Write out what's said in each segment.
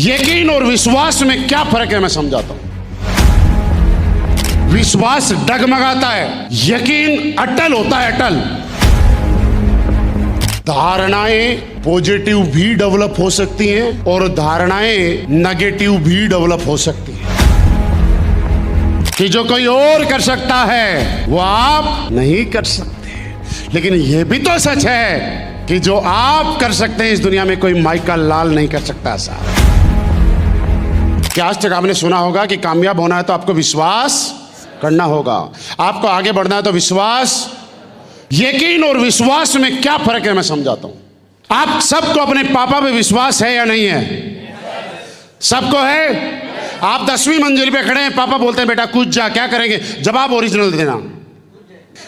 यकीन और विश्वास में क्या फर्क है मैं समझाता हूं। विश्वास डगमगाता है, यकीन अटल होता है, अटल। धारणाएं पॉजिटिव भी डेवलप हो सकती हैं और धारणाएं नेगेटिव भी डेवलप हो सकती हैं। कि जो कोई और कर सकता है वो आप नहीं कर सकते, लेकिन यह भी तो सच है कि जो आप कर सकते हैं इस दुनिया में कोई माइकल लाल नहीं कर सकता। साहब, क्या आज तक आपने सुना होगा कि कामयाब होना है तो आपको विश्वास करना होगा, आपको आगे बढ़ना है तो विश्वास। यकीन और विश्वास में क्या फर्क है मैं समझाता हूं। आप सबको अपने पापा पे विश्वास है या नहीं है? सबको है। आप 10वीं मंजिल पे खड़े हैं, पापा बोलते हैं बेटा कूद जा, क्या करेंगे? जवाब ओरिजिनल देना,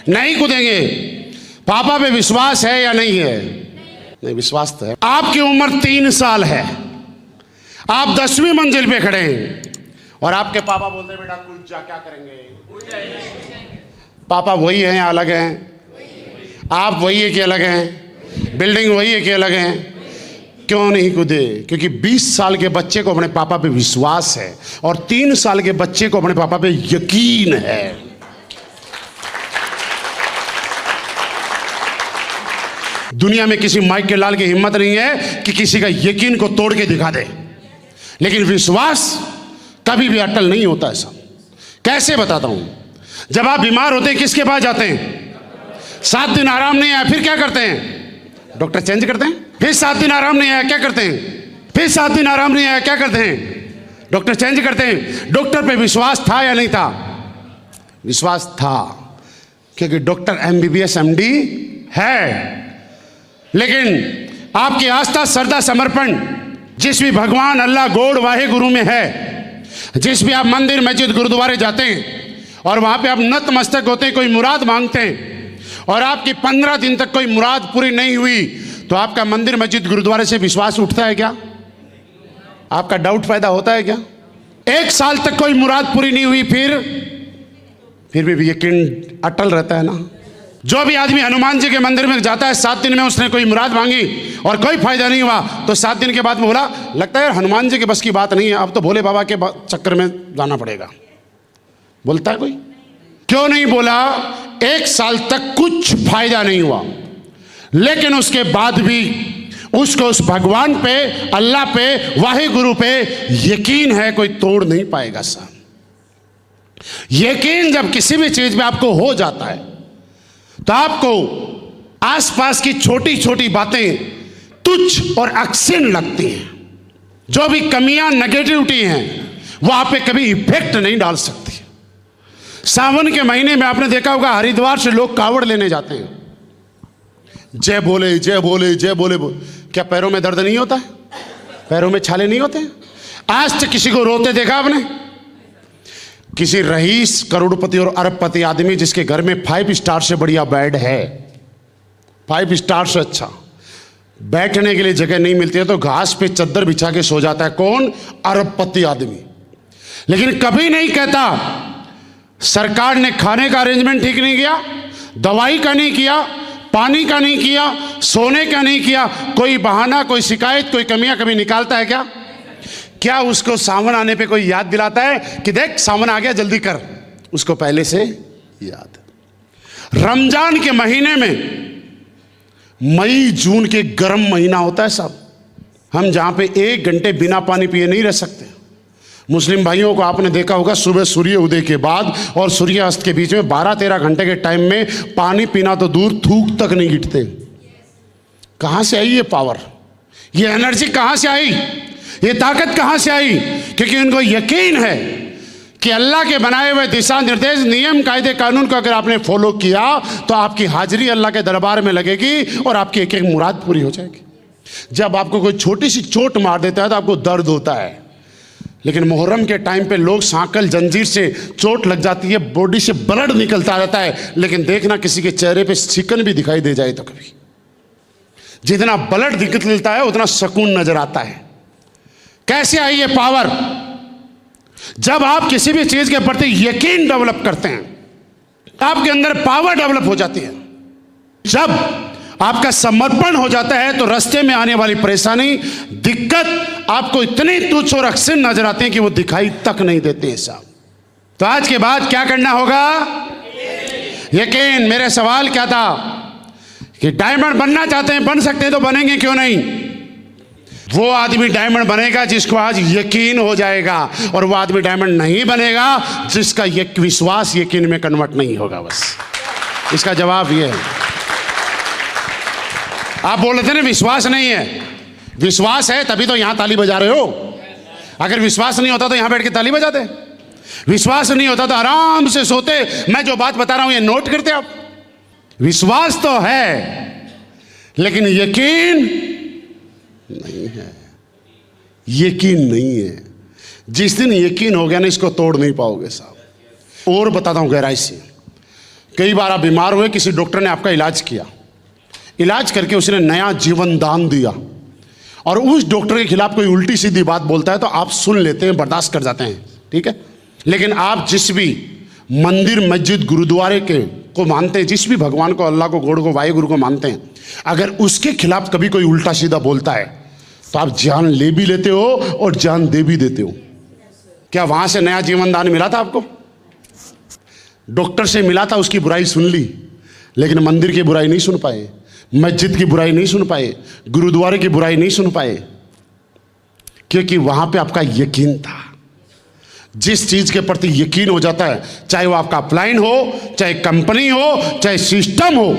नहीं कूदेंगे। पापा पे विश्वास है या नहीं है? नहीं, विश्वास तो है। आपकी उम्र 3 साल है, आप 10वीं मंजिल पे खड़े हैं और आपके पापा बोलते हैं बेटा कूद जा, क्या करेंगे? पापा वही हैं या अलग हैं? आप वही है कि अलग हैं? बिल्डिंग वही है कि अलग हैं? क्यों नहीं कूदे? क्योंकि 20 साल के बच्चे को अपने पापा पे विश्वास है और 3 साल के बच्चे को अपने पापा पे यकीन है। दुनिया में किसी माइकल लाल की हिम्मत नहीं है कि किसी का यकीन को तोड़ के दिखा दे, लेकिन विश्वास कभी भी अटल नहीं होता। ऐसा कैसे बताता हूं। जब आप बीमार होते हैं किसके पास जाते हैं? 7 दिन आराम नहीं आया, फिर क्या करते हैं? डॉक्टर चेंज करते हैं। फिर 7 दिन आराम नहीं आया, क्या करते हैं? फिर 7 दिन आराम नहीं आया, क्या करते हैं? डॉक्टर चेंज करते हैं। डॉक्टर पे विश्वास था या नहीं था? विश्वास था, क्योंकि डॉक्टर MBBS MD है। लेकिन आपकी आस्था, श्रद्धा, समर्पण जिस भी भगवान, अल्लाह, गॉड, वाहे गुरु में है, जिस भी आप मंदिर, मस्जिद, गुरुद्वारे जाते हैं और वहां पे आप नतमस्तक होते हैं, कोई मुराद मांगते हैं और आपकी 15 दिन तक कोई मुराद पूरी नहीं हुई, तो आपका मंदिर, मस्जिद, गुरुद्वारे से विश्वास उठता है क्या? आपका डाउट पैदा होता है क्या? 1 साल तक कोई मुराद पूरी नहीं हुई, फिर भी यकीन अटल रहता है ना। जो भी आदमी हनुमान जी के मंदिर में जाता है, 7 दिन में उसने कोई मुराद मांगी और कोई फायदा नहीं हुआ, तो 7 दिन के बाद में बोला लगता है हनुमान जी के बस की बात नहीं है, अब तो भोले बाबा के चक्कर में जाना पड़ेगा। बोलता है कोई? क्यों नहीं बोला? 1 साल तक कुछ फायदा नहीं हुआ, लेकिन उसके बाद भी उसको उस भगवान पे, अल्लाह पे, वाहे गुरु पे यकीन है, कोई तोड़ नहीं पाएगा। साहब, यकीन जब किसी भी चीज में आपको हो जाता है तो आपको आसपास की छोटी छोटी बातें तुच्छ और अक्सिन लगती हैं। जो भी कमियां, नेगेटिविटी हैं, वो आप पे कभी इफेक्ट नहीं डाल सकती। सावन के महीने में आपने देखा होगा हरिद्वार से लोग कावड़ लेने जाते हैं, जय बोले जय बोले जय बोले बोले। क्या पैरों में दर्द नहीं होता है? पैरों में छाले नहीं होते हैं? आज तक किसी को रोते देखा आपने? किसी रईस, करोड़पति और अरबपति आदमी जिसके घर में 5 स्टार से बढ़िया बेड है, 5 स्टार से अच्छा, बैठने के लिए जगह नहीं मिलती है तो घास पे चद्दर बिछा के सो जाता है। कौन? अरबपति आदमी। लेकिन कभी नहीं कहता सरकार ने खाने का अरेंजमेंट ठीक नहीं किया, दवाई का नहीं किया, पानी का नहीं किया, सोने का नहीं किया। कोई बहाना, कोई शिकायत, कोई कमियां कभी निकालता है क्या? क्या उसको सावन आने पे कोई याद दिलाता है कि देख सावन आ गया जल्दी कर? उसको पहले से याद। रमजान के महीने में, मई जून के गर्म महीना होता है साहब, हम जहां पे 1 घंटे बिना पानी पिए नहीं रह सकते। मुस्लिम भाइयों को आपने देखा होगा सुबह सूर्य उदय के बाद और सूर्यास्त के बीच में 12-13 घंटे के टाइम में पानी पीना तो दूर, थूक तक नहीं गिरते। कहां से आई ये पावर, ये एनर्जी कहां से आई, ये ताकत कहां से आई? क्योंकि उनको यकीन है कि अल्लाह के बनाए हुए दिशा निर्देश, नियम, कायदे, कानून को अगर आपने फॉलो किया तो आपकी हाजिरी अल्लाह के दरबार में लगेगी और आपकी एक एक मुराद पूरी हो जाएगी। जब आपको कोई छोटी सी चोट मार देता है तो आपको दर्द होता है, लेकिन मुहर्रम के टाइम पे लोग सांकल, जंजीर से चोट लग जाती है, बॉडी से ब्लड निकलता रहता है, लेकिन देखना किसी के चेहरे पे चिकन भी दिखाई दे जाए तो कभी, जितना ब्लड निकलता है उतना सुकून नजर आता है। कैसे आई ये पावर? जब आप किसी भी चीज के प्रति यकीन डेवलप करते हैं, आपके अंदर पावर डेवलप हो जाती है। जब आपका समर्पण हो जाता है तो रास्ते में आने वाली परेशानी, दिक्कत आपको इतनी तुच्छ और अक्सर नजर आती है कि वो दिखाई तक नहीं देते हैं साहब। तो आज के बाद क्या करना होगा? यकीन। मेरा सवाल क्या था कि डायमंड बनना चाहते हैं, बन सकते हैं तो बनेंगे क्यों नहीं? वो आदमी डायमंड बनेगा जिसको आज यकीन हो जाएगा, और वो आदमी डायमंड नहीं बनेगा जिसका विश्वास यकीन में कन्वर्ट नहीं होगा। बस इसका जवाब ये है। आप बोल रहे थे ना विश्वास नहीं है। विश्वास है तभी तो यहां ताली बजा रहे हो। अगर विश्वास नहीं होता तो यहां बैठ के ताली बजाते। विश्वास नहीं होता तो आराम से सोते। मैं जो बात बता रहा हूं ये नोट करते आप। विश्वास तो है लेकिन यकीन नहीं है। यकीन नहीं है। जिस दिन यकीन हो गया ना, इसको तोड़ नहीं पाओगे साहब। और बताता हूं गहराई से। कई बार आप बीमार हुए, किसी डॉक्टर ने आपका इलाज किया, इलाज करके उसने नया जीवन दान दिया, और उस डॉक्टर के खिलाफ कोई उल्टी सीधी बात बोलता है तो आप सुन लेते हैं, बर्दाश्त कर जाते हैं, ठीक है। लेकिन आप जिस भी मंदिर, मस्जिद, गुरुद्वारे को मानते हैं, जिस भी भगवान को, अल्लाह को, गॉड को, वाहिगुरु को मानते हैं, अगर उसके खिलाफ कभी कोई उल्टा सीधा बोलता है तो आप जान ले भी लेते हो और जान दे भी देते हो। क्या वहां से नया जीवन दान मिला था आपको? डॉक्टर से मिला था, उसकी बुराई सुन ली, लेकिन मंदिर की बुराई नहीं सुन पाए, मस्जिद की बुराई नहीं सुन पाए, गुरुद्वारे की बुराई नहीं सुन पाए, क्योंकि वहां पे आपका यकीन था। जिस चीज के प्रति यकीन हो जाता है, चाहे वो आपका अपलाइन हो, चाहे कंपनी हो, चाहे सिस्टम हो।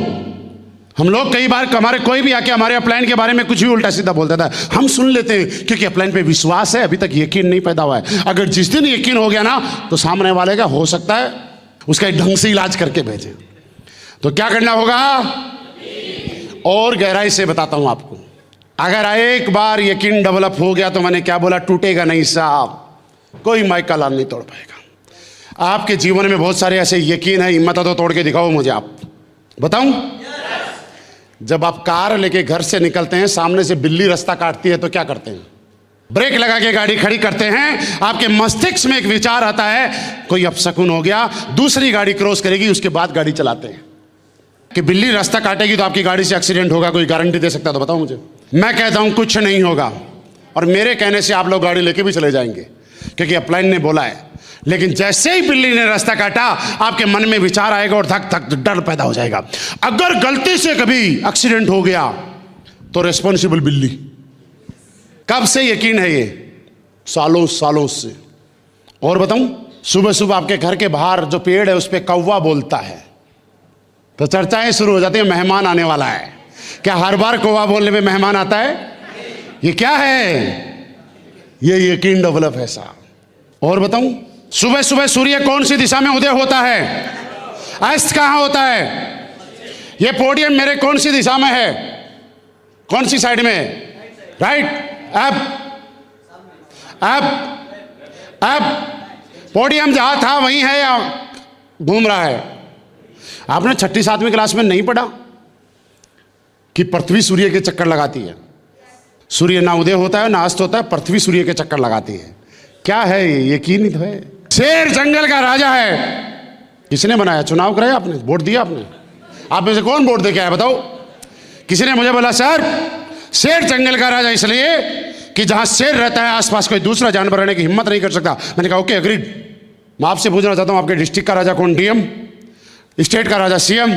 हम लोग कई बार, हमारे कोई भी आके हमारे अपलाइन के बारे में कुछ भी उल्टा सीधा बोल देता है, हम सुन लेते हैं क्योंकि अपलाइन पे विश्वास है, अभी तक यकीन नहीं पैदा हुआ है। अगर जिस दिन यकीन हो गया ना, तो सामने वाले का हो सकता है उसका ढंग से इलाज करके भेजें। तो क्या करना होगा? और गहराई से बताता हूं आपको। अगर एक बार यकीन डेवलप हो गया तो मैंने क्या बोला, टूटेगा नहीं साहब। कोई माइक का लाल नहीं तोड़ पाएगा। आपके जीवन में बहुत सारे ऐसे यकीन है, हिम्मत है तो तोड़ के दिखाओ मुझे। आप बताऊं? जब आप कार लेके घर से निकलते हैं, सामने से बिल्ली रास्ता काटती है तो क्या करते हैं? ब्रेक लगा के गाड़ी खड़ी करते हैं। आपके मस्तिष्क में एक विचार आता है, कोई अपशकुन हो गया, दूसरी गाड़ी क्रॉस करेगी, उसके बाद गाड़ी चलाते हैं। कि बिल्ली रास्ता काटेगी तो आपकी गाड़ी से एक्सीडेंट होगा, कोई गारंटी दे सकता है तो बताओ मुझे। मैं कहता हूं कुछ नहीं होगा, और मेरे कहने से आप लोग गाड़ी लेके भी चले जाएंगे क्योंकि अपलाइन ने बोला है। लेकिन जैसे ही बिल्ली ने रास्ता काटा, आपके मन में विचार आएगा और धक धक डर पैदा हो जाएगा। अगर गलती से कभी एक्सीडेंट हो गया तो रिस्पॉन्सिबल बिल्ली। कब से यकीन है ये? सालों सालों से। और बताऊं, सुबह सुबह आपके घर के बाहर जो पेड़ है उस पर कौवा बोलता है तो चर्चाएं शुरू हो जाती है, मेहमान आने वाला है। क्या हर बार कौवा बोलने में मेहमान आता है? ये क्या है? ये यकीन डेवलप है साहब। और बताऊं, सुबह सुबह सूर्य कौन सी दिशा में उदय होता है? अस्त कहां होता है? ये पोडियम मेरे कौन सी दिशा में है? कौन सी साइड में? राइट। अब पोडियम जहां था वहीं है या घूम रहा है? आपने 6ठी 7वीं क्लास में नहीं पढ़ा कि पृथ्वी सूर्य के चक्कर लगाती है? सूर्य ना उदय होता है ना अस्त होता है, पृथ्वी सूर्य के चक्कर लगाती है। क्या है ये? यकीन ही तो है। शेर जंगल का राजा है। किसने बनाया? चुनाव कराया आपने? वोट दिया आपने? आप में से कौन वोट दे के आया बताओ? किसी ने मुझे बोला सर शेर जंगल का राजा इसलिए कि जहां शेर रहता है आसपास कोई दूसरा जानवर रहने की हिम्मत नहीं कर सकता। मैंने कहा ओके एग्रीड। मैं आपसे पूछना चाहता हूं, आपके डिस्ट्रिक्ट का राजा कौन? डीएम। स्टेट का राजा सीएम।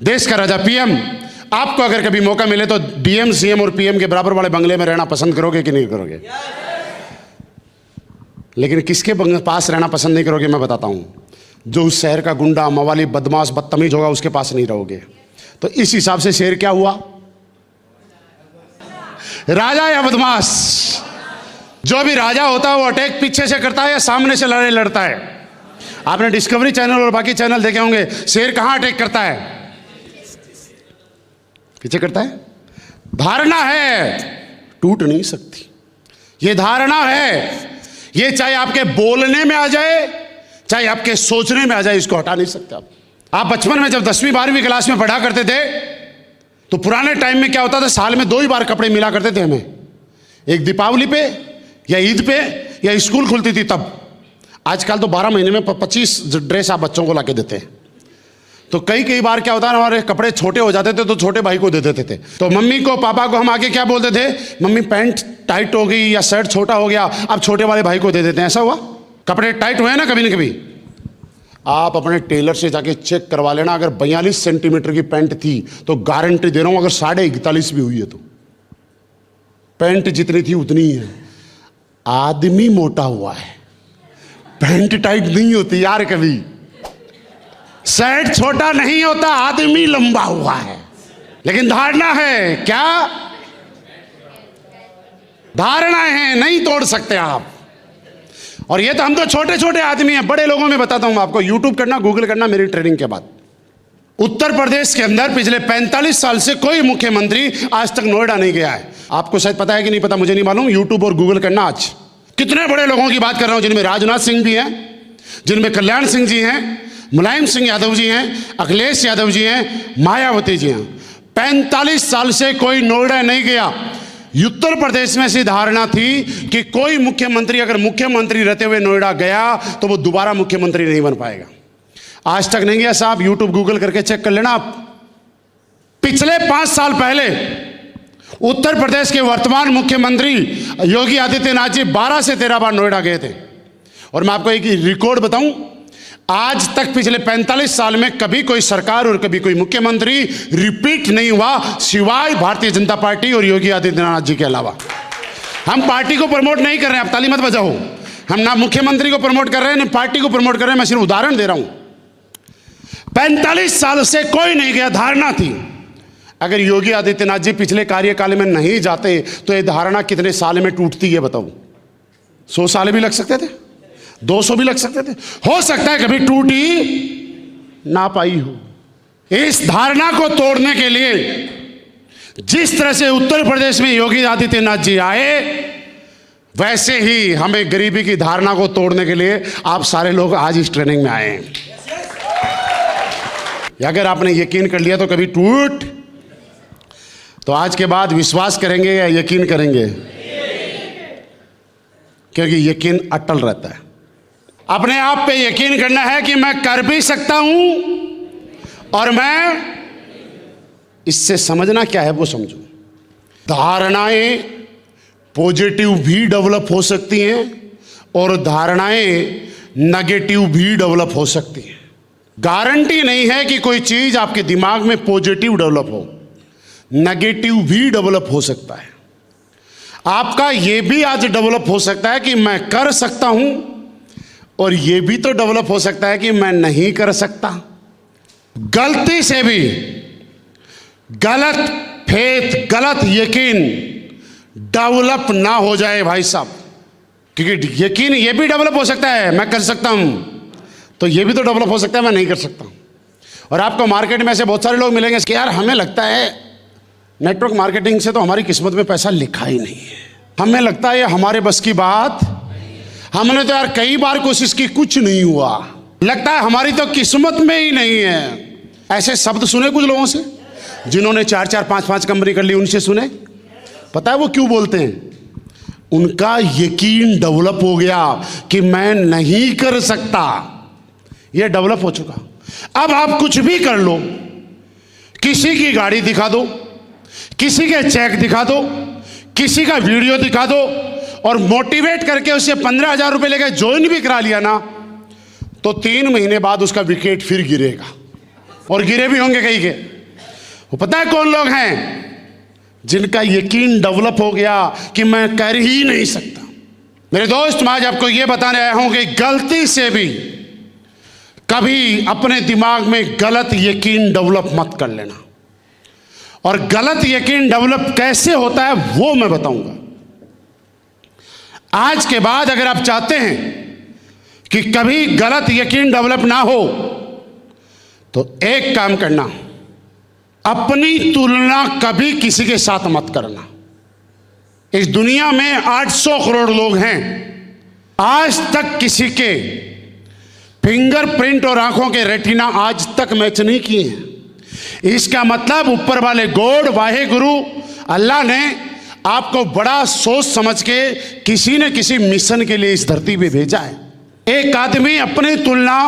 देश का राजा पीएम। आपको अगर कभी मौका मिले तो डीएम, सीएम और पीएम के बराबर वाले बंगले में रहना पसंद करोगे कि नहीं करोगे? लेकिन किसके पास रहना पसंद नहीं करोगे मैं बताता हूं। जो उस शहर का गुंडा, मवाली, बदमाश, बदतमीज होगा उसके पास नहीं रहोगे। तो इस हिसाब से शेर क्या हुआ? राजा या बदमाश? जो भी राजा होता है वो अटैक पीछे से करता है या सामने से लड़ाई लड़ता है? आपने डिस्कवरी चैनल और बाकी चैनल देखे होंगे, शेर कहां अटैक करता है? पीछे करता है। धारणा है, टूट नहीं सकती। ये धारणा है, ये चाहे आपके बोलने में आ जाए चाहे आपके सोचने में आ जाए, इसको हटा नहीं सकते आप बचपन में जब 10वीं 12वीं क्लास में पढ़ा करते थे तो पुराने टाइम में क्या होता था, साल में 2 ही बार कपड़े मिला करते थे हमें। एक दीपावली पे या ईद पे या स्कूल खुलती थी तब। आजकल तो 12 महीने में 25 ड्रेस आप बच्चों को ला के देते हैं। तो कई बार क्या होता है, हमारे कपड़े छोटे हो जाते थे तो छोटे भाई को दे देते थे। तो मम्मी को पापा को हम आगे क्या बोलते थे, मम्मी पैंट टाइट हो गई या शर्ट छोटा हो गया, अब छोटे वाले भाई को दे देते हैं। ऐसा हुआ? कपड़े टाइट हुए ना कभी न कभी? आप अपने टेलर से जाके चेक करवा लेना, अगर 42 सेंटीमीटर की पैंट थी तो गारंटी दे रहा हूं, अगर 41.5 भी हुई है तो पैंट जितनी थी उतनी ही है। आदमी मोटा हुआ है, पैंट टाइट नहीं होती यार कभी। शर्ट छोटा नहीं होता, आदमी लंबा हुआ है। लेकिन धारणा है क्या? धारणाएं हैं, नहीं तोड़ सकते आप। और ये तो हम तो छोटे छोटे आदमी हैं, बड़े लोगों में बताता हूं आपको। यूट्यूब करना, गूगल करना मेरी ट्रेनिंग के बाद। उत्तर प्रदेश के अंदर पिछले 45 साल से कोई मुख्यमंत्री आज तक नोएडा नहीं गया है। आपको शायद पता है कि नहीं पता, मुझे नहीं मालूम। यूट्यूब और गूगल करना। आज कितने बड़े लोगों की बात कर रहा हूं, जिनमें राजनाथ सिंह भी हैं, जिनमें कल्याण सिंह जी हैं, मुलायम सिंह यादव जी हैं, अखिलेश यादव जी हैं, मायावती जी हैं। 45 साल से कोई नोएडा नहीं गया। उत्तर प्रदेश में ऐसी धारणा थी कि कोई मुख्यमंत्री अगर मुख्यमंत्री रहते हुए नोएडा गया तो वो दोबारा मुख्यमंत्री नहीं बन पाएगा। आज तक नहीं गया साहब, यूट्यूब गूगल करके चेक कर लेना आप। पिछले 5 साल पहले उत्तर प्रदेश के वर्तमान मुख्यमंत्री योगी आदित्यनाथ जी 12 से 13 बार नोएडा गए थे। और मैं आपको एक रिकॉर्ड बताऊं, आज तक पिछले 45 साल में कभी कोई सरकार और कभी कोई मुख्यमंत्री रिपीट नहीं हुआ, सिवाय भारतीय जनता पार्टी और योगी आदित्यनाथ जी के अलावा। हम पार्टी को प्रमोट नहीं कर रहे हैं, आप ताली मत बजाओ। हम ना मुख्यमंत्री को प्रमोट कर रहे हैं ना पार्टी को प्रमोट कर रहे हैं, मैं सिर्फ उदाहरण दे रहा हूं। 45 साल से कोई नहीं गया। धारणा थी अगर योगी आदित्यनाथ जी पिछले कार्यकाल में नहीं जाते तो ये धारणा कितने साल में टूटती है बताओ? 100 साल भी लग सकते थे, 200 भी लग सकते थे, हो सकता है कभी टूटी ना पाई हो। इस धारणा को तोड़ने के लिए जिस तरह से उत्तर प्रदेश में योगी आदित्यनाथ जी आए, वैसे ही हमें गरीबी की धारणा को तोड़ने के लिए आप सारे लोग आज इस ट्रेनिंग में आए हैं। अगर आपने यकीन कर लिया तो कभी टूट, तो आज के बाद विश्वास करेंगे या यकीन करेंगे? क्योंकि यकीन अटल रहता है। अपने आप पे यकीन करना है कि मैं कर भी सकता हूं और मैं इससे समझना क्या है वो समझूं। धारणाएं पॉजिटिव भी डेवलप हो सकती हैं और धारणाएं नेगेटिव भी डेवलप हो सकती हैं। गारंटी नहीं है कि कोई चीज आपके दिमाग में पॉजिटिव डेवलप हो, नेगेटिव भी डेवलप हो सकता है। आपका यह भी आज डेवलप हो सकता है कि मैं कर सकता हूं, और यह भी तो डेवलप हो सकता है कि मैं नहीं कर सकता। गलती से भी गलत फेथ, गलत यकीन डेवलप ना हो जाए भाई साहब, क्योंकि यकीन ये भी डेवलप हो सकता है मैं कर सकता हूं, तो ये भी तो डेवलप हो सकता है मैं नहीं कर सकता। और आपको मार्केट में ऐसे बहुत सारे लोग मिलेंगे कि यार हमें लगता है नेटवर्क मार्केटिंग से तो हमारी किस्मत में पैसा लिखा ही नहीं है, हमें लगता है ये हमारे बस की बात, हमने तो यार कई बार कोशिश की कुछ नहीं हुआ, लगता है हमारी तो किस्मत में ही नहीं है। ऐसे शब्द सुने कुछ लोगों से जिन्होंने 4-4, 5-5 कंपनी कर ली, उनसे सुने। पता है वो क्यों बोलते हैं? उनका यकीन डेवलप हो गया कि मैं नहीं कर सकता, ये डेवलप हो चुका। अब आप कुछ भी कर लो, किसी की गाड़ी दिखा दो, किसी के चेक दिखा दो, किसी का वीडियो दिखा दो और मोटिवेट करके उसे 15,000 रुपए लेकर ज्वाइन भी करा लिया ना, तो 3 महीने बाद उसका विकेट फिर गिरेगा, और गिरे भी होंगे कई के। वो पता है कौन लोग हैं? जिनका यकीन डेवलप हो गया कि मैं कर ही नहीं सकता। मेरे दोस्त, मैं आज आपको यह बताने आया हूं कि गलती से भी कभी अपने दिमाग में गलत यकीन डेवलप मत कर लेना। और गलत यकीन डेवलप कैसे होता है वो मैं बताऊंगा। आज के बाद अगर आप चाहते हैं कि कभी गलत यकीन डेवलप ना हो, तो एक काम करना, अपनी तुलना कभी किसी के साथ मत करना। इस दुनिया में 800 करोड़ लोग हैं, आज तक किसी के फिंगरप्रिंट और आंखों के रेटिना आज तक मैच नहीं किए हैं। इसका मतलब ऊपर वाले गॉड, वाहे गुरु अल्लाह ने आपको बड़ा सोच समझ के किसी न किसी मिशन के लिए इस धरती पे भेजा है। एक आदमी अपनी तुलना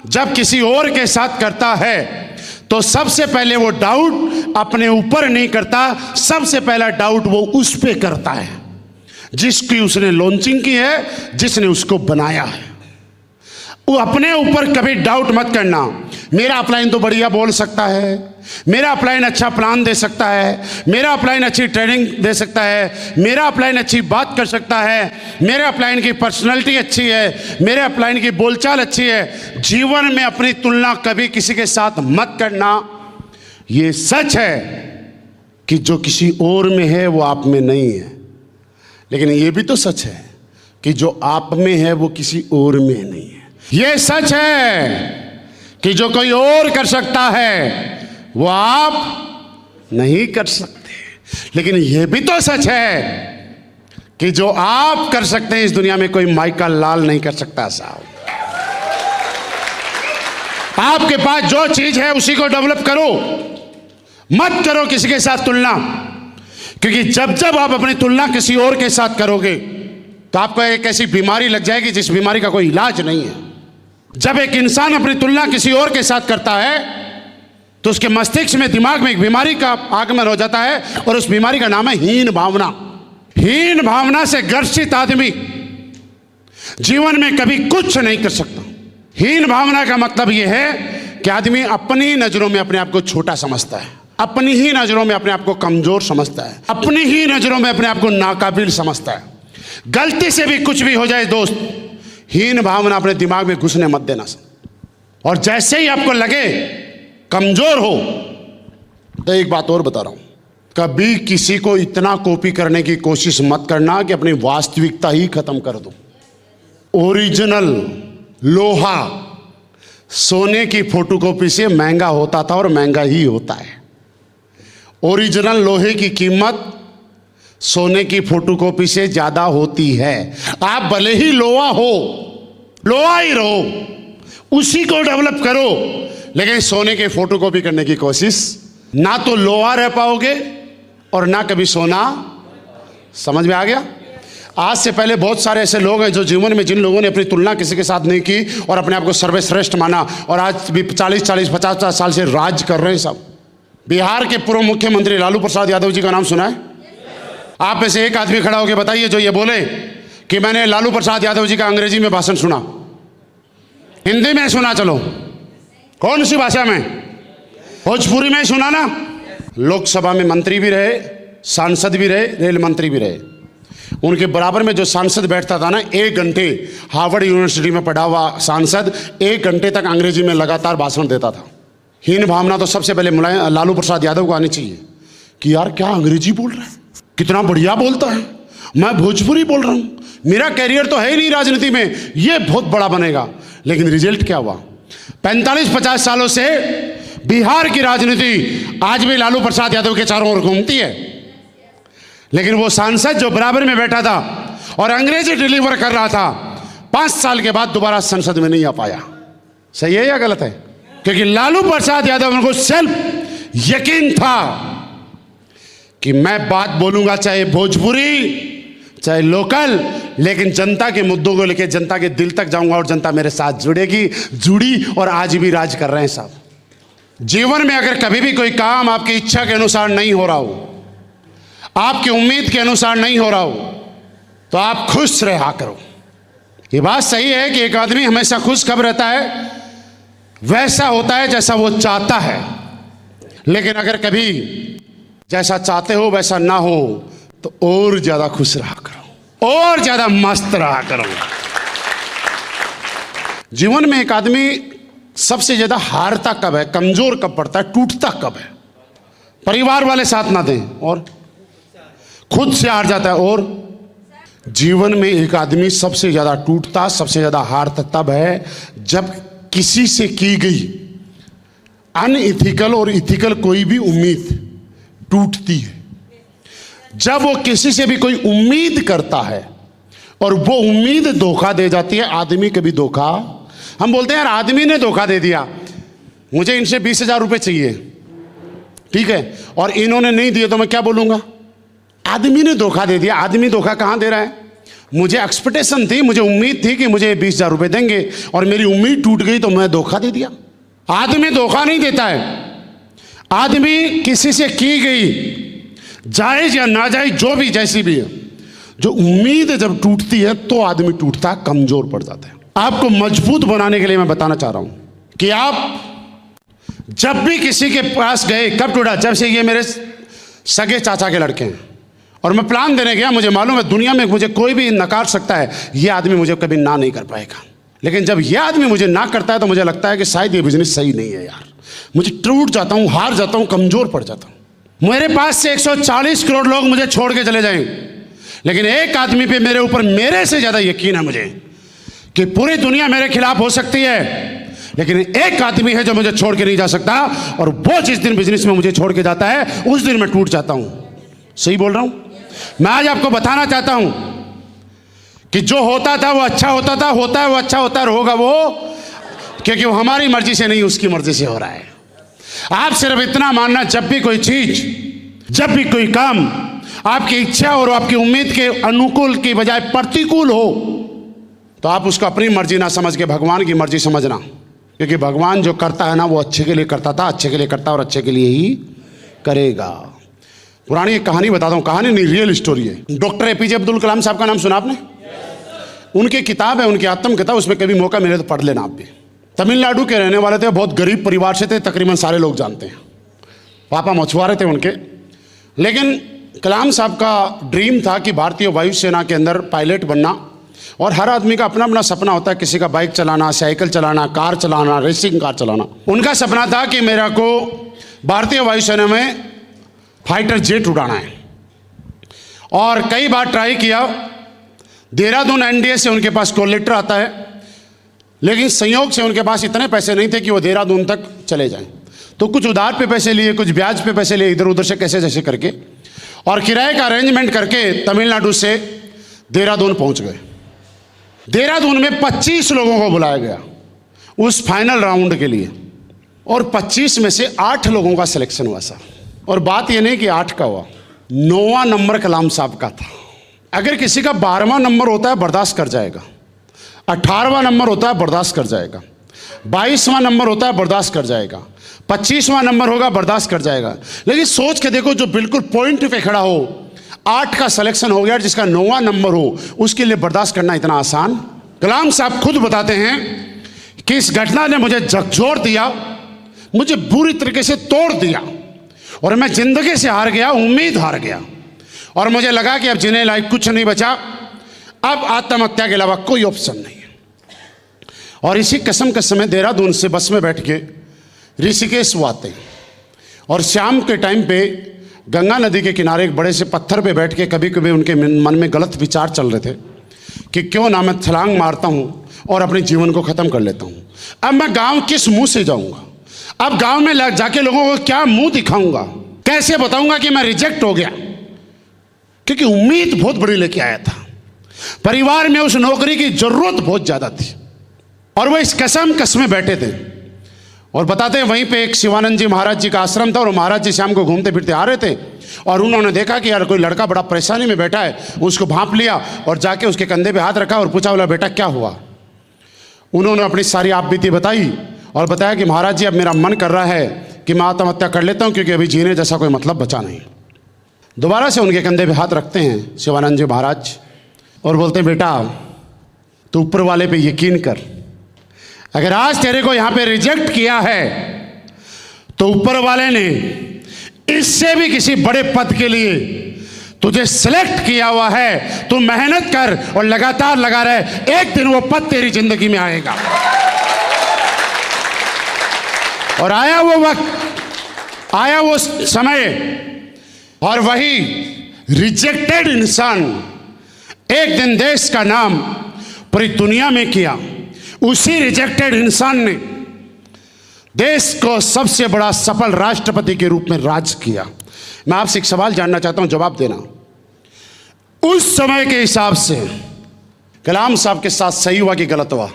जब किसी और के साथ करता है तो सबसे पहले वो डाउट अपने ऊपर नहीं करता, सबसे पहला डाउट वो उस पे करता है जिसकी उसने लॉन्चिंग की है, जिसने उसको बनाया है। वो अपने ऊपर कभी डाउट मत करना। मेरा अपलाइन तो बढ़िया बोल सकता है, मेरा अपलाइन अच्छा प्लान दे सकता है, मेरा अपलाइन अच्छी ट्रेनिंग दे सकता है, मेरा अपलाइन अच्छी बात कर सकता है, मेरे अपलाइन की पर्सनैलिटी अच्छी है, मेरे अपलाइन की बोलचाल अच्छी है। जीवन में अपनी तुलना कभी किसी के साथ मत करना। ये सच है कि जो किसी और में है वो आप में नहीं है, लेकिन ये भी तो सच है कि जो आप में है वो किसी और में नहीं है। ये सच है कि जो कोई और कर सकता है वो आप नहीं कर सकते, लेकिन यह भी तो सच है कि जो आप कर सकते हैं इस दुनिया में कोई माइका लाल नहीं कर सकता साहब। आपके पास जो चीज है उसी को डेवलप करो, मत करो किसी के साथ तुलना, क्योंकि जब जब आप अपनी तुलना किसी और के साथ करोगे तो आपको एक ऐसी बीमारी लग जाएगी जिस बीमारी का कोई इलाज नहीं है। जब एक इंसान अपनी तुलना किसी और के साथ करता है तो उसके मस्तिष्क में, दिमाग में एक बीमारी का आगमन हो जाता है और उस बीमारी का नाम है हीन भावना। हीन भावना से ग्रसित आदमी जीवन में कभी कुछ नहीं कर सकता। हीन भावना का मतलब यह है कि आदमी अपनी नजरों में अपने आप को छोटा समझता है, अपनी ही नजरों में अपने आप को कमजोर समझता है, अपनी ही नजरों में अपने आप को नाकाबिल समझता है। गलती से भी कुछ भी हो जाए दोस्त, हीन भावना अपने दिमाग में घुसने मत देना। और जैसे ही आपको लगे कमजोर हो, तो एक बात और बता रहा हूं, कभी किसी को इतना कॉपी करने की कोशिश मत करना कि अपनी वास्तविकता ही खत्म कर दो। ओरिजिनल लोहा सोने की फोटोकॉपी से महंगा होता था और महंगा ही होता है। ओरिजिनल लोहे की कीमत सोने की फोटोकॉपी से ज्यादा होती है। आप भले ही लोहा हो, लोहा ही रहो, उसी को डेवलप करो, लेकिन सोने के फोटोकॉपी करने की कोशिश, ना तो लोहा रह पाओगे और ना कभी सोना। समझ में आ गया? आज से पहले बहुत सारे ऐसे लोग हैं जो जीवन में, जिन लोगों ने अपनी तुलना किसी के साथ नहीं की और अपने आप को सर्वश्रेष्ठ माना और आज भी 40-50 साल से राज कर रहे हैं सब। बिहार के पूर्व मुख्यमंत्री लालू प्रसाद यादव जी का नाम सुना है? आप में से एक आदमी खड़ा होकर बताइए जो ये बोले कि मैंने लालू प्रसाद यादव जी का अंग्रेजी में भाषण सुना, हिंदी में सुना। चलो, कौन सी भाषा में? भोजपुरी में सुना ना। लोकसभा में मंत्री भी रहे, सांसद भी रहे, रेल मंत्री भी रहे। उनके बराबर में जो सांसद बैठता था ना, 1 घंटे, हार्वर्ड यूनिवर्सिटी में पढ़ा हुआ सांसद 1 घंटे तक अंग्रेजी में लगातार भाषण देता था। हीन भावना तो सबसे पहले लालू प्रसाद यादव को आनी चाहिए कि यार क्या अंग्रेजी बोल रहा है, कितना बढ़िया बोलता है, मैं भोजपुरी बोल रहा हूं, मेरा कैरियर तो है ही नहीं राजनीति में, ये बहुत बड़ा बनेगा। लेकिन रिजल्ट क्या हुआ? 45-50 सालों से बिहार की राजनीति आज भी लालू प्रसाद यादव के चारों ओर घूमती है, लेकिन वो सांसद जो बराबर में बैठा था और अंग्रेजी डिलीवर कर रहा था, 5 साल के बाद दोबारा संसद में नहीं आ पाया। सही है या गलत है? क्योंकि लालू प्रसाद यादव उनको सेल्फ यकीन था कि मैं बात बोलूंगा चाहे भोजपुरी चाहे लोकल, लेकिन जनता के मुद्दों को लेकर जनता के दिल तक जाऊंगा और जनता मेरे साथ जुड़ी और आज भी राज कर रहे हैं साहब। जीवन में अगर कभी भी कोई काम आपकी इच्छा के अनुसार नहीं हो रहा हो, आपकी उम्मीद के अनुसार नहीं हो रहा हो, तो आप खुश रहा करो। ये बात सही है कि एक आदमी हमेशा खुश कब रहता है? वैसा होता है जैसा वो चाहता है। लेकिन अगर कभी जैसा चाहते हो वैसा ना हो तो और ज्यादा खुश रहा करो, और ज्यादा मस्त रहा करो। जीवन में एक आदमी सबसे ज्यादा हारता कब है, कमजोर कब पड़ता है, टूटता कब है? परिवार वाले साथ ना दें और खुद से हार जाता है। और जीवन में एक आदमी सबसे ज्यादा टूटता, सबसे ज्यादा हारता तब है जब किसी से की गई अनइथिकल और इथिकल कोई भी उम्मीद टूटती है। जब वो किसी से भी कोई उम्मीद करता है और वो उम्मीद धोखा दे जाती है। आदमी कभी धोखा, हम बोलते हैं यार आदमी ने धोखा दे दिया, मुझे इनसे 20,000 रुपये चाहिए, ठीक है, और इन्होंने नहीं दिए तो मैं क्या बोलूंगा? आदमी ने धोखा दे दिया। आदमी धोखा कहां दे रहा है? मुझे एक्सपेक्टेशन थी, मुझे उम्मीद थी कि मुझे 20,000 रुपये देंगे, और मेरी उम्मीद टूट गई तो मैं धोखा दे दिया। आदमी धोखा नहीं देता है, आदमी किसी से की गई जायज या नाजायज जो भी जैसी भी है, जो उम्मीद जब टूटती है तो आदमी टूटता है, कमजोर पड़ जाता है। आपको मजबूत बनाने के लिए मैं बताना चाह रहा हूं कि आप जब भी किसी के पास गए, कब टूटा? जब से ये मेरे सगे चाचा के लड़के हैं और मैं प्लान देने गया, मुझे मालूम है दुनिया में मुझे कोई भी नकार सकता है, ये आदमी मुझे कभी ना नहीं कर पाएगा। लेकिन जब ये आदमी मुझे ना करता है तो मुझे लगता है कि शायद ये बिजनेस सही नहीं है यार। मुझे टूट जाता हूँ, हार जाता हूँ, कमजोर पड़ जाता हूँ। मेरे पास से 140 करोड़ लोग मुझे छोड़ के चले जाएं, लेकिन एक आदमी पे मेरे ऊपर मेरे से ज्यादा यकीन है मुझे कि पूरी दुनिया मेरे खिलाफ हो सकती है, लेकिन एक आदमी है जो मुझे छोड़ के नहीं जा सकता, और वो जिस दिन बिजनेस में मुझे छोड़ के जाता है उस दिन मैं टूट जाता हूं। सही बोल रहा हूं? मैं आज आपको बताना चाहता हूं कि जो होता था वो अच्छा होता था, होता है वो अच्छा होता है, और होगा वो, क्योंकि वो हमारी मर्जी से नहीं, उसकी मर्जी से हो रहा है। आप सिर्फ इतना मानना, जब भी कोई चीज, जब भी कोई काम आपकी इच्छा और आपकी उम्मीद के अनुकूल की बजाय प्रतिकूल हो, तो आप उसको अपनी मर्जी ना समझ के भगवान की मर्जी समझना, क्योंकि भगवान जो करता है ना वो अच्छे के लिए करता था, अच्छे के लिए करता और अच्छे के लिए ही करेगा। पुरानी एक कहानी बताता हूँ, कहानी नहीं, रियल स्टोरी है। डॉक्टर एपीजे अब्दुल कलाम साहब का नाम सुना आपने? उनकी किताब है, उनकी आत्मकथा, उसमें कभी मौका मिले तो पढ़ लेना आप भी। तमिलनाडु के रहने वाले थे, बहुत गरीब परिवार से थे, तकरीबन सारे लोग जानते हैं। पापा मछुआरे थे उनके, लेकिन कलाम साहब का ड्रीम था कि भारतीय वायुसेना के अंदर पायलट बनना। और हर आदमी का अपना अपना सपना होता है, किसी का बाइक चलाना, साइकिल चलाना, कार चलाना, रेसिंग कार चलाना। उनका सपना था कि मेरा को भारतीय वायुसेना में फाइटर जेट उड़ाना है, और कई बार ट्राई किया। देहरादून एनडीए से उनके पास कॉल लेटर आता है, लेकिन संयोग से उनके पास इतने पैसे नहीं थे कि वो देहरादून तक चले जाएं। तो कुछ उधार पे पैसे लिए, कुछ ब्याज पे पैसे लिए, इधर उधर से कैसे जैसे करके, और किराए का अरेंजमेंट करके तमिलनाडु से देहरादून पहुंच गए। देहरादून में 25 लोगों को बुलाया गया उस फाइनल राउंड के लिए, और 25 में से 8 लोगों का सिलेक्शन हुआ साहब। और बात यह नहीं कि 8 का हुआ, 9वां नंबर कलाम साहब का था। अगर किसी का 12वां नंबर होता है बर्दाश्त कर जाएगा, 18वां नंबर होता है बर्दाश्त कर जाएगा, 22वां नंबर होता है बर्दाश्त कर जाएगा, 25वां नंबर होगा बर्दाश्त कर जाएगा। लेकिन सोच के देखो, जो बिल्कुल पॉइंट पे खड़ा हो, 8 का सिलेक्शन हो गया, जिसका 9वां नंबर हो, उसके लिए बर्दाश्त करना इतना आसान? कलाम साहब खुद बताते हैं कि इस घटना ने मुझे झकझोर दिया, मुझे बुरी तरीके से तोड़ दिया, और मैं जिंदगी से हार गया, उम्मीद हार गया, और मुझे लगा कि अब जीने लायक कुछ नहीं बचा, अब आत्महत्या के अलावा कोई ऑप्शन नहीं है। और इसी कसम के समय देहरादून से बस में बैठ के ऋषिकेश वो आते हैं, और शाम के टाइम पे गंगा नदी के किनारे एक बड़े से पत्थर पे बैठ के कभी कभी उनके मन में गलत विचार चल रहे थे कि क्यों ना मैं छलांग मारता हूँ और अपने जीवन को ख़त्म कर लेता हूँ। अब मैं गांव किस मुंह से जाऊँगा? अब गांव में जाके लोगों को क्या मुंह दिखाऊंगा? कैसे बताऊंगा कि मैं रिजेक्ट हो गया? क्योंकि उम्मीद बहुत बड़ी लेके आया था, परिवार में उस नौकरी की ज़रूरत बहुत ज़्यादा थी, और वो इस कसम में बैठे थे। और बताते हैं वहीं पे एक शिवानंद जी महाराज जी का आश्रम था, और महाराज जी शाम को घूमते फिरते आ रहे थे, और उन्होंने देखा कि यार कोई लड़का बड़ा परेशानी में बैठा है। उसको भांप लिया और जाके उसके कंधे पे हाथ रखा और पूछा, बोला बेटा क्या हुआ? उन्होंने अपनी सारी आपबीती बताई और बताया कि महाराज जी अब मेरा मन कर रहा है कि मैं आत्महत्या कर लेता हूँ, क्योंकि अभी जीने जैसा कोई मतलब बचा नहीं। दोबारा से उनके कंधे पे हाथ रखते हैं शिवानंद जी महाराज और बोलते हैं, बेटा तू ऊपर वाले पे यकीन कर, अगर आज तेरे को यहाँ पे रिजेक्ट किया है तो ऊपर वाले ने इससे भी किसी बड़े पद के लिए तुझे सिलेक्ट किया हुआ है। तू मेहनत कर और लगातार लगा रहे, एक दिन वो पद तेरी जिंदगी में आएगा। और आया वो वक्त, आया वो समय, और वही रिजेक्टेड इंसान एक दिन देश का नाम पूरी दुनिया में किया। उसी रिजेक्टेड इंसान ने देश को सबसे बड़ा सफल राष्ट्रपति के रूप में राज किया। मैं आपसे एक सवाल जानना चाहता हूं, जवाब देना। उस समय के हिसाब से कलाम साहब के साथ सही हुआ कि गलत हुआ?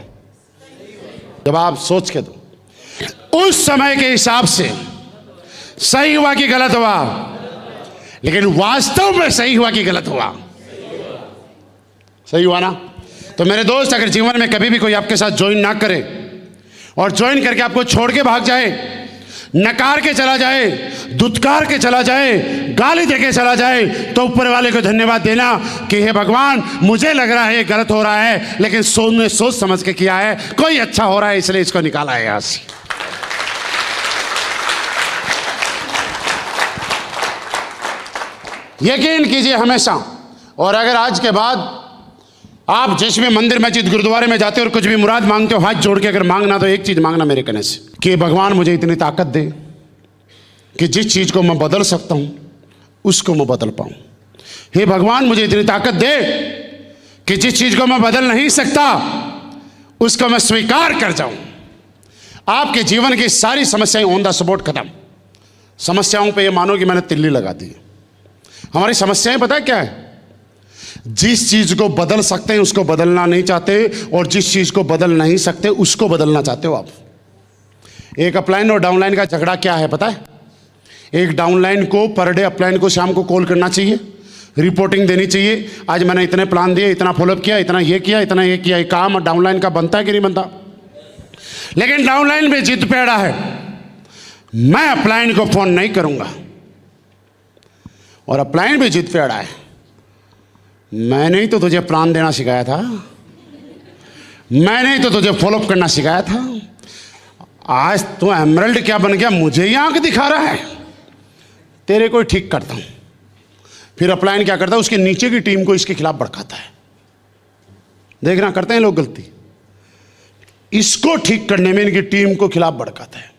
जवाब सोच के दो। उस समय के हिसाब से सही हुआ कि गलत हुआ? लेकिन वास्तव में सही हुआ कि गलत हुआ? सही हुआ ना? तो मेरे दोस्त, अगर जीवन में कभी भी कोई आपके साथ ज्वाइन ना करे और ज्वाइन करके आपको छोड़ के भाग जाए, नकार के चला जाए, दुत्कार के चला जाए, गाली दे के चला जाए, तो ऊपर वाले को धन्यवाद देना कि हे भगवान, मुझे लग रहा है गलत हो रहा है, लेकिन सोच समझ के किया है, कोई अच्छा हो रहा है इसलिए इसको निकाला है यहां से। यकीन कीजिए हमेशा। और अगर आज के बाद आप जिस भी मंदिर मस्जिद गुरुद्वारे में जाते हो और कुछ भी मुराद मांगते हो, हाथ जोड़ के अगर मांगना तो एक चीज मांगना मेरे कहने से कि भगवान मुझे इतनी ताकत दे कि जिस चीज को मैं बदल सकता हूं उसको मैं बदल पाऊं। हे भगवान, मुझे इतनी ताकत दे कि जिस चीज को मैं बदल नहीं सकता उसको मैं स्वीकार कर जाऊं। आपके जीवन की सारी समस्याएं ऑन द स्पॉट खत्म। समस्याओं पे ये मानो कि मैंने तिल्ली लगा दी। हमारी समस्याएं पता है क्या है? जिस चीज को बदल सकते हैं उसको बदलना नहीं चाहते, और जिस चीज को बदल नहीं सकते उसको बदलना चाहते हो आप। एक अपलाइन और डाउनलाइन का झगड़ा क्या है पता है? एक डाउनलाइन को पर डे अपलाइन को शाम को कॉल करना चाहिए, रिपोर्टिंग देनी चाहिए, आज मैंने इतने प्लान दिए, इतना फॉलोअप किया, इतना ये किया, इतना ये किया। ये काम डाउनलाइन का बनता है कि नहीं बनता? लेकिन डाउनलाइन में जिद पे अड़ा है, मैं अपलाइन को फोन नहीं करूंगा, और अपलाइन भी जिद पे अड़ा है, मैंने ही तो तुझे प्लान देना सिखाया था, मैंने ही तो तुझे फॉलोअप करना सिखाया था, आज तू एमरल्ड क्या बन गया, मुझे ही आंख दिखा रहा है, तेरे को ठीक करता हूं। फिर अपलाइन क्या करता है? उसके नीचे की टीम को इसके खिलाफ भड़काता है। देखना, करते हैं लोग गलती, इसको ठीक करने में इनकी टीम को खिलाफ भड़काता है।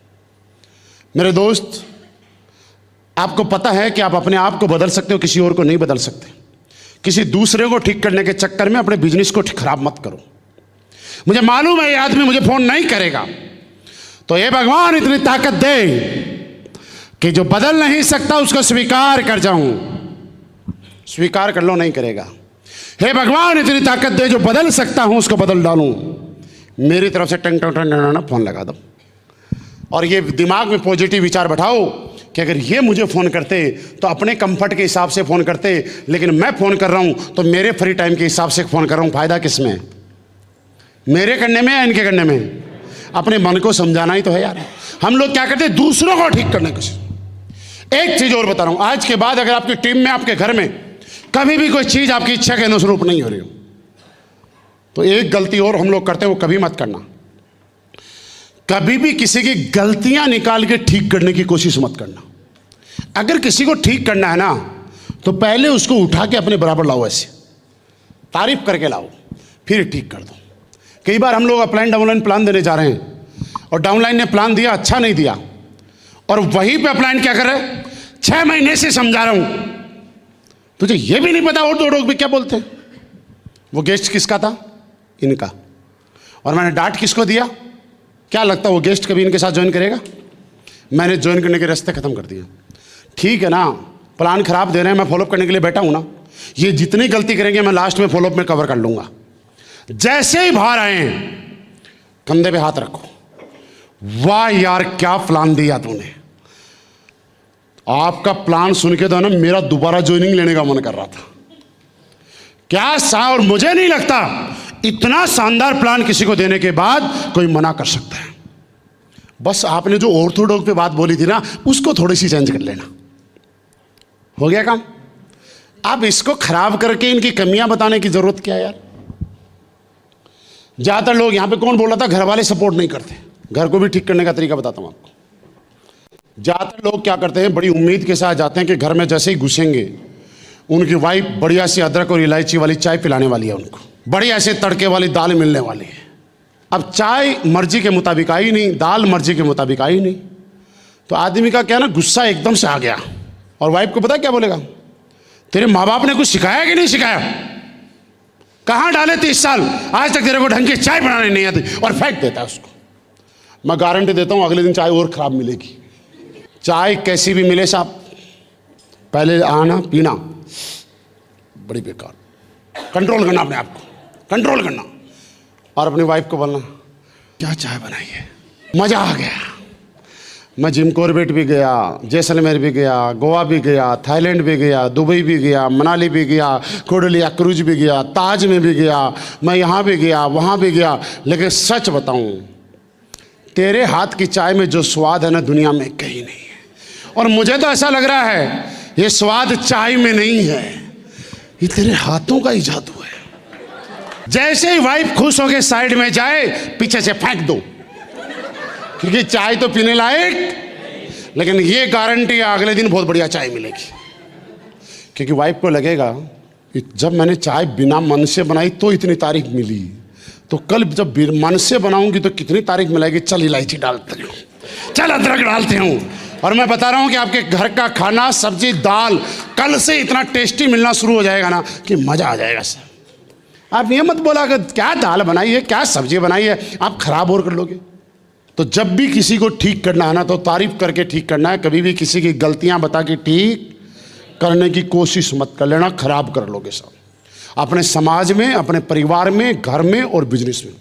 मेरे दोस्त, आपको पता है कि आप अपने आप को बदल सकते हो, किसी और को नहीं बदल सकते। किसी दूसरे को ठीक करने के चक्कर में अपने बिजनेस को खराब मत करो। मुझे मालूम है ये आदमी मुझे फोन नहीं करेगा, तो ये भगवान इतनी ताकत दे कि जो बदल नहीं सकता उसको स्वीकार कर जाऊं। स्वीकार कर लो, नहीं करेगा। हे भगवान इतनी ताकत दे जो बदल सकता हूं उसको बदल डालूं। मेरी तरफ से टंग टंग टंग फोन लगा दो, और ये दिमाग में पॉजिटिव विचार बैठाओ कि अगर ये मुझे फ़ोन करते तो अपने कंफर्ट के हिसाब से फ़ोन करते, लेकिन मैं फ़ोन कर रहा हूँ तो मेरे फ्री टाइम के हिसाब से फ़ोन कर रहा हूँ। फ़ायदा किस में? मेरे करने में या इनके करने में? अपने मन को समझाना ही तो है यार। हम लोग क्या करते हैं? दूसरों को ठीक करने की। एक चीज़ और बता रहा हूँ, आज के बाद अगर आपकी टीम में, आपके घर में कभी भी कोई चीज़ आपकी इच्छा के अनुरूप नहीं हो रही हो, तो एक गलती और हम लोग करते हैं, वो कभी मत करना। कभी भी किसी की गलतियां निकाल के ठीक करने की कोशिश मत करना। अगर किसी को ठीक करना है ना, तो पहले उसको उठा के अपने बराबर लाओ, ऐसे तारीफ करके लाओ, फिर ठीक कर दो। कई बार हम लोग अपलाइन डाउनलाइन प्लान देने जा रहे हैं, और डाउनलाइन ने प्लान दिया, अच्छा नहीं दिया, और वहीं पे अपलाइन क्या कर रहे हैं? 6 महीने से समझा रहा हूं, तुझे ये भी नहीं पता और दो लोग भी क्या बोलते हैं। वो गेस्ट किसका था? इनका। और मैंने डांट किसको दिया? क्या लगता है वो गेस्ट कभी इनके साथ ज्वाइन करेगा? मैंने ज्वाइन करने के रास्ते खत्म कर दिए। ठीक है ना, प्लान खराब दे रहे हैं, मैं फॉलोअप करने के लिए बैठा हूं ना। ये जितनी गलती करेंगे मैं लास्ट में फॉलोअप में कवर कर लूंगा। जैसे ही बाहर आए कंधे पे हाथ रखो, वाह यार क्या प्लान दिया तूने। आपका प्लान सुन के तो ना मेरा दोबारा ज्वाइनिंग लेने का मन कर रहा था। क्या सा, और मुझे नहीं लगता इतना शानदार प्लान किसी को देने के बाद कोई मना कर सकता है। बस आपने जो ऑर्थोडॉक्स पे बात बोली थी ना, उसको थोड़ी सी चेंज कर लेना, हो गया काम। अब इसको खराब करके इनकी कमियां बताने की जरूरत क्या है यार। ज्यादातर लोग यहां पे, कौन बोल रहा था घर वाले सपोर्ट नहीं करते? घर को भी ठीक करने का तरीका बताता हूं आपको। ज्यादातर लोग क्या करते हैं, बड़ी उम्मीद के साथ जाते हैं कि घर में जैसे ही घुसेंगे उनकी वाइफ बढ़िया सी अदरक और इलायची वाली चाय पिलाने वाली है, उनको बढ़िया से तड़के वाली दाल मिलने वाली है। अब चाय मर्जी के मुताबिक आई नहीं, दाल मर्जी के मुताबिक आई नहीं, तो आदमी का क्या ना, गुस्सा एकदम से आ गया। और वाइफ को पता क्या बोलेगा? तेरे माँ बाप ने कुछ सिखाया कि नहीं सिखाया? कहाँ डाले 30 साल, आज तक तेरे को ढंग की चाय बनाने नहीं आती, और फेंक देता है उसको। मैं गारंटी देता हूँ अगले दिन चाय और खराब मिलेगी। चाय कैसी भी मिले साहब, पहले आना पीना बड़ी बेकार। कंट्रोल करना अपने आप को, कंट्रोल करना, और अपनी वाइफ को बोलना क्या चाय बनाई है, मजा आ गया, मैं जिम कॉर्बेट भी गया, जैसलमेर भी गया, गोवा भी गया, थाईलैंड भी गया, दुबई भी गया, मनाली भी गया, कोडलिया क्रूज भी गया, ताज में भी गया, मैं यहाँ भी गया, वहाँ भी गया। लेकिन सच बताऊँ, तेरे हाथ की चाय में जो स्वाद है ना, दुनिया में कहीं नहीं है। और मुझे तो ऐसा लग रहा है ये स्वाद चाय में नहीं है, ये तेरे हाथों का ही जादू है। जैसे ही वाइफ खुश होकर साइड में जाए, पीछे से फेंक दो, क्योंकि चाय तो पीने लायक, लेकिन ये गारंटी है अगले दिन बहुत बढ़िया चाय मिलेगी। क्योंकि वाइफ को लगेगा कि जब मैंने चाय बिना मन से बनाई तो इतनी तारीफ मिली, तो कल जब मन से बनाऊंगी तो कितनी तारीफ मिलेगी। चल इलायची डालते हूँ, चल अदरक डालते हूँ। और मैं बता रहा हूँ कि आपके घर का खाना, सब्जी, दाल कल से इतना टेस्टी मिलना शुरू हो जाएगा ना कि मज़ा आ जाएगा सर। आप ये मत बोला कि क्या दाल बनाई है, क्या सब्जी बनाई है, आप खराब और कर लोगे। तो जब भी किसी को ठीक करना है ना, तो तारीफ करके ठीक करना है। कभी भी किसी की गलतियां बता के ठीक करने की कोशिश मत कर लेना, खराब कर लोगे सब, अपने समाज में, अपने परिवार में, घर में और बिजनेस में।